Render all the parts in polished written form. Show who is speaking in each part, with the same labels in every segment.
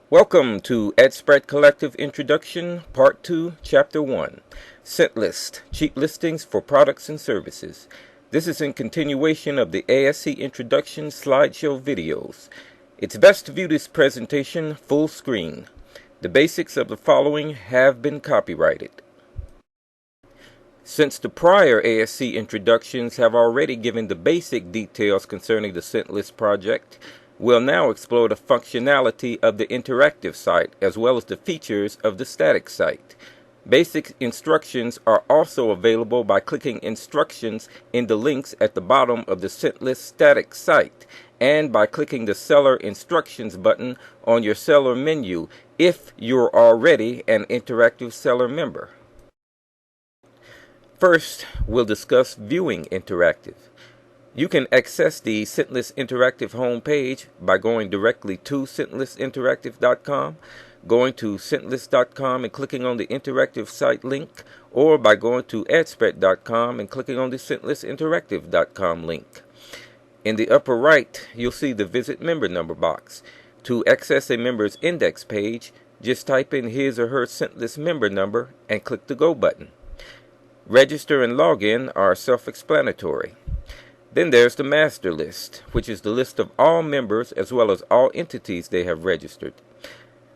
Speaker 1: Welcome to Spread Collective Introduction, Part 2, Chapter 1, CentList, Cheap Listings for Products and Services. This is in continuation of the ASC Introduction slideshow videos. It's best to view this presentation full screen. The basics of the following have been copyrighted. Since the prior ASC introductions have already given the basic details concerning the CentList project, we'll now explore the functionality of the interactive site as well as the features of the static site. Basic instructions are also available by clicking instructions in the links at the bottom of the CentList static site and by clicking the Seller Instructions button on your seller menu if you're already an interactive seller member. First, we'll discuss viewing interactive. You can access the CentList Interactive homepage by going directly to CentListInteractive.com, going to CentList.com and clicking on the interactive site link, or by going to AdSpread.com and clicking on the CentListInteractive.com link. In the upper right, you'll see the Visit Member Number box. To access a member's index page, just type in his or her CentList member number and click the Go button. Register and login are self-explanatory. Then there's the master list, which is the list of all members as well as all entities they have registered.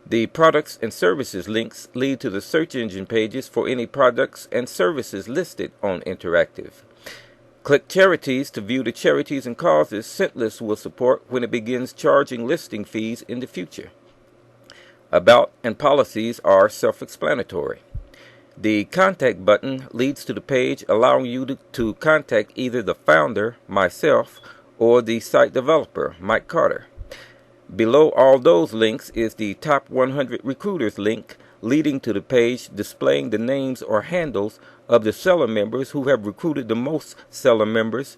Speaker 1: The products and services links lead to the search engine pages for any products and services listed on Interactive. Click Charities to view the charities and causes CentList will support when it begins charging listing fees in the future. About and policies are self-explanatory. The Contact button leads to the page allowing you to contact either the founder, myself, or the site developer, Mike Carter. Below all those links is the Top 100 Recruiters link leading to the page displaying the names or handles of the seller members who have recruited the most seller members,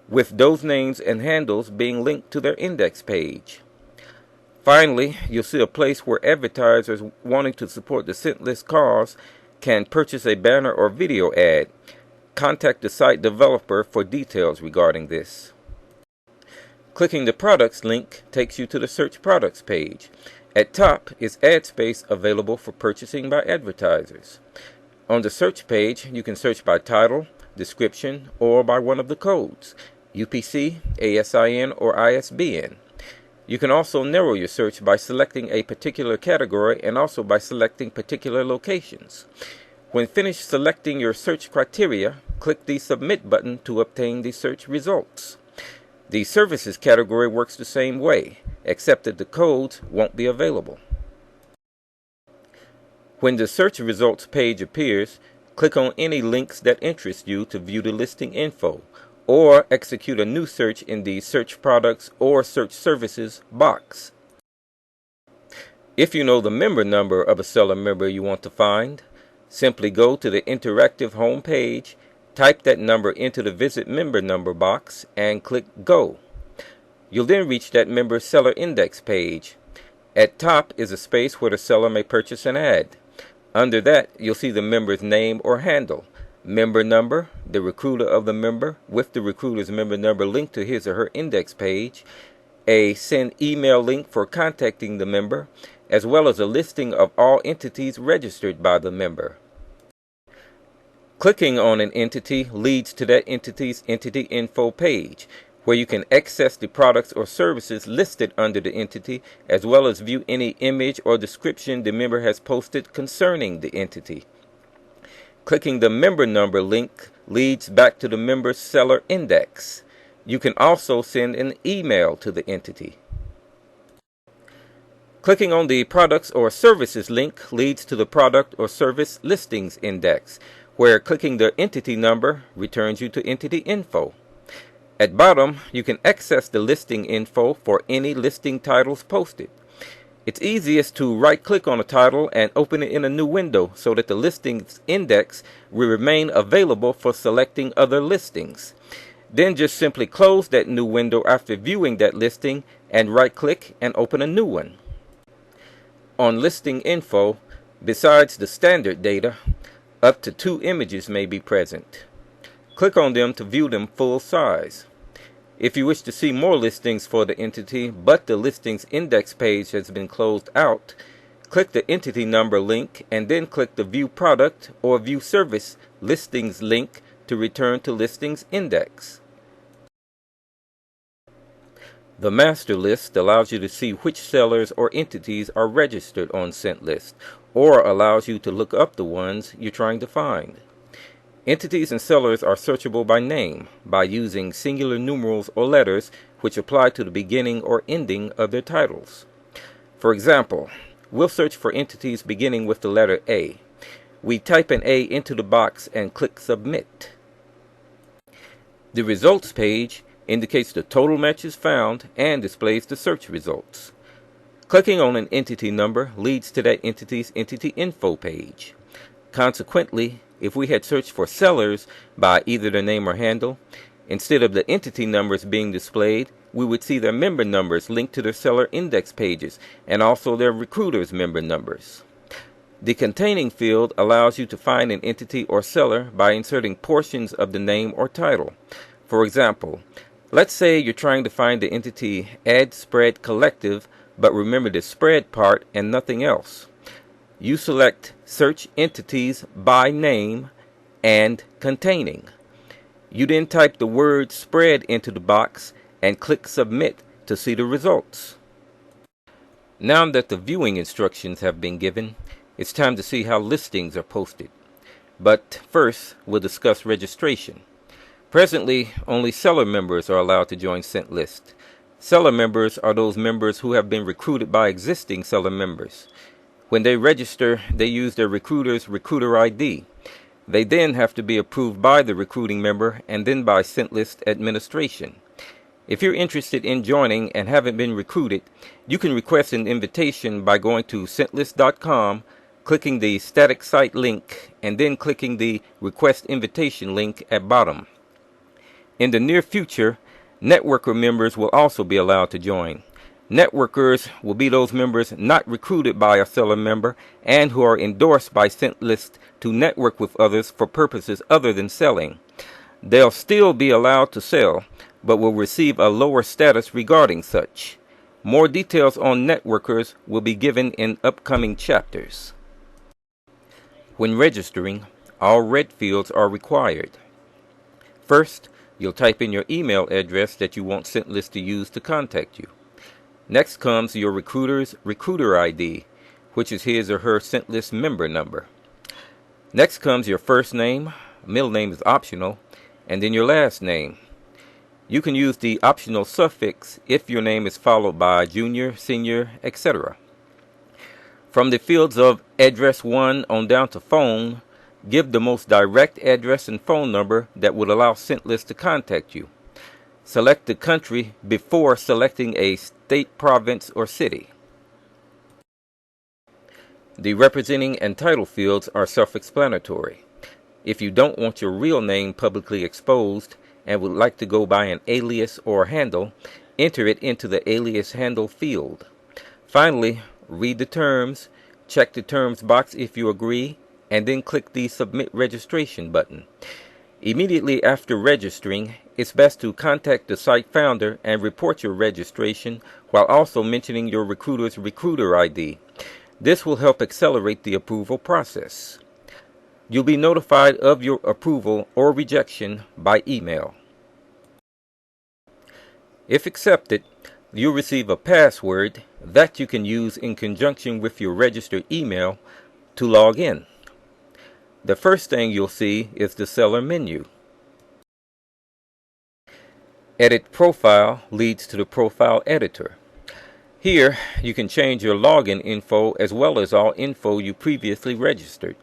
Speaker 1: with those names and handles being linked to their index page. Finally, you'll see a place where advertisers wanting to support the CentList cause can purchase a banner or video ad. Contact the site developer for details regarding this. Clicking the Products link takes you to the Search Products page. At top is ad space available for purchasing by advertisers. On the search page, you can search by title, description, or by one of the codes, UPC, ASIN, or ISBN. You can also narrow your search by selecting a particular category and also by selecting particular locations. When finished selecting your search criteria, click the Submit button to obtain the search results. The Services category works the same way, except that the codes won't be available. When the search results page appears, click on any links that interest you to view the listing info, or execute a new search in the Search Products or Search Services box. If you know the member number of a seller member you want to find, simply go to the interactive home page, type that number into the Visit Member Number box, and click Go. You'll then reach that member's seller index page. At top is a space where the seller may purchase an ad. Under that, you'll see the member's name or handle, member number, the recruiter of the member with the recruiter's member number linked to his or her index page, a send email link for contacting the member, as well as a listing of all entities registered by the member. Clicking on an entity leads to that entity's entity info page, where you can access the products or services listed under the entity, as well as view any image or description the member has posted concerning the entity. Clicking the member number link leads back to the member's seller index. You can also send an email to the entity. Clicking on the Products or Services link leads to the Product or Service Listings index, where clicking the entity number returns you to entity info. At bottom, you can access the listing info for any listing titles posted. It's easiest to right-click on a title and open it in a new window so that the listings index will remain available for selecting other listings. Then just simply close that new window after viewing that listing and right-click and open a new one. On listing info, besides the standard data, up to 2 images may be present. Click on them to view them full size. If you wish to see more listings for the entity, but the listings index page has been closed out, click the entity number link and then click the View Product or View Service Listings link to return to Listings Index. The master list allows you to see which sellers or entities are registered on CentList, or allows you to look up the ones you're trying to find. Entities and sellers are searchable by name by using singular numerals or letters which apply to the beginning or ending of their titles. For example, we'll search for entities beginning with the letter A. We type an A into the box and click Submit. The results page indicates the total matches found and displays the search results. Clicking on an entity number leads to that entity's entity info page. Consequently, if we had searched for sellers by either their name or handle, instead of the entity numbers being displayed, we would see their member numbers linked to their seller index pages and also their recruiters' member numbers. The containing field allows you to find an entity or seller by inserting portions of the name or title. For example, let's say you're trying to find the entity Ad Spread Collective, but remember the spread part and nothing else. You select Search Entities by Name and Containing. You then type the word Spread into the box and click Submit to see the results. Now that the viewing instructions have been given, it's time to see how listings are posted. But first, we'll discuss registration. Presently, only seller members are allowed to join CentList. Seller members are those members who have been recruited by existing seller members. When they register, they use their recruiter's recruiter ID. They then have to be approved by the recruiting member and then by CentList administration. If you're interested in joining and haven't been recruited, you can request an invitation by going to CentList.com, clicking the static site link, and then clicking the request invitation link at bottom. In the near future, networker members will also be allowed to join. Networkers will be those members not recruited by a seller member and who are endorsed by CentList to network with others for purposes other than selling. They'll still be allowed to sell, but will receive a lower status regarding such. More details on networkers will be given in upcoming chapters. When registering, all red fields are required. First, you'll type in your email address that you want CentList to use to contact you. Next comes your recruiter's recruiter ID, which is his or her CentList member number. Next comes your first name, middle name is optional, and then your last name. You can use the optional suffix if your name is followed by junior, senior, etc. From the fields of address 1 on down to phone, give the most direct address and phone number that would allow CentList to contact you. Select the country before selecting a state, province, or city. The representing and title fields are self-explanatory. If you don't want your real name publicly exposed and would like to go by an alias or handle, enter it into the alias handle field. Finally, read the terms, check the terms box if you agree, and then click the Submit Registration button. Immediately after registering, it's best to contact the site founder and report your registration while also mentioning your recruiter's recruiter ID. This will help accelerate the approval process. You'll be notified of your approval or rejection by email. If accepted, you'll receive a password that you can use in conjunction with your registered email to log in. The first thing you'll see is the seller menu. Edit Profile leads to the Profile Editor. Here, you can change your login info as well as all info you previously registered.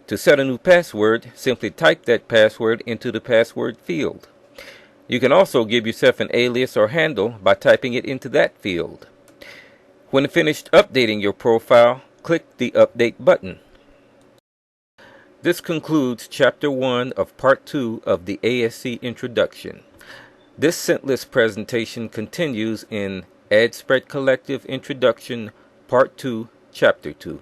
Speaker 1: To set a new password, simply type that password into the password field. You can also give yourself an alias or handle by typing it into that field. When finished updating your profile, click the Update button. This concludes Chapter 1 of Part 2 of the ASC Introduction. This CentList presentation continues in Ad Spread Collective Introduction, Part 2, Chapter 2.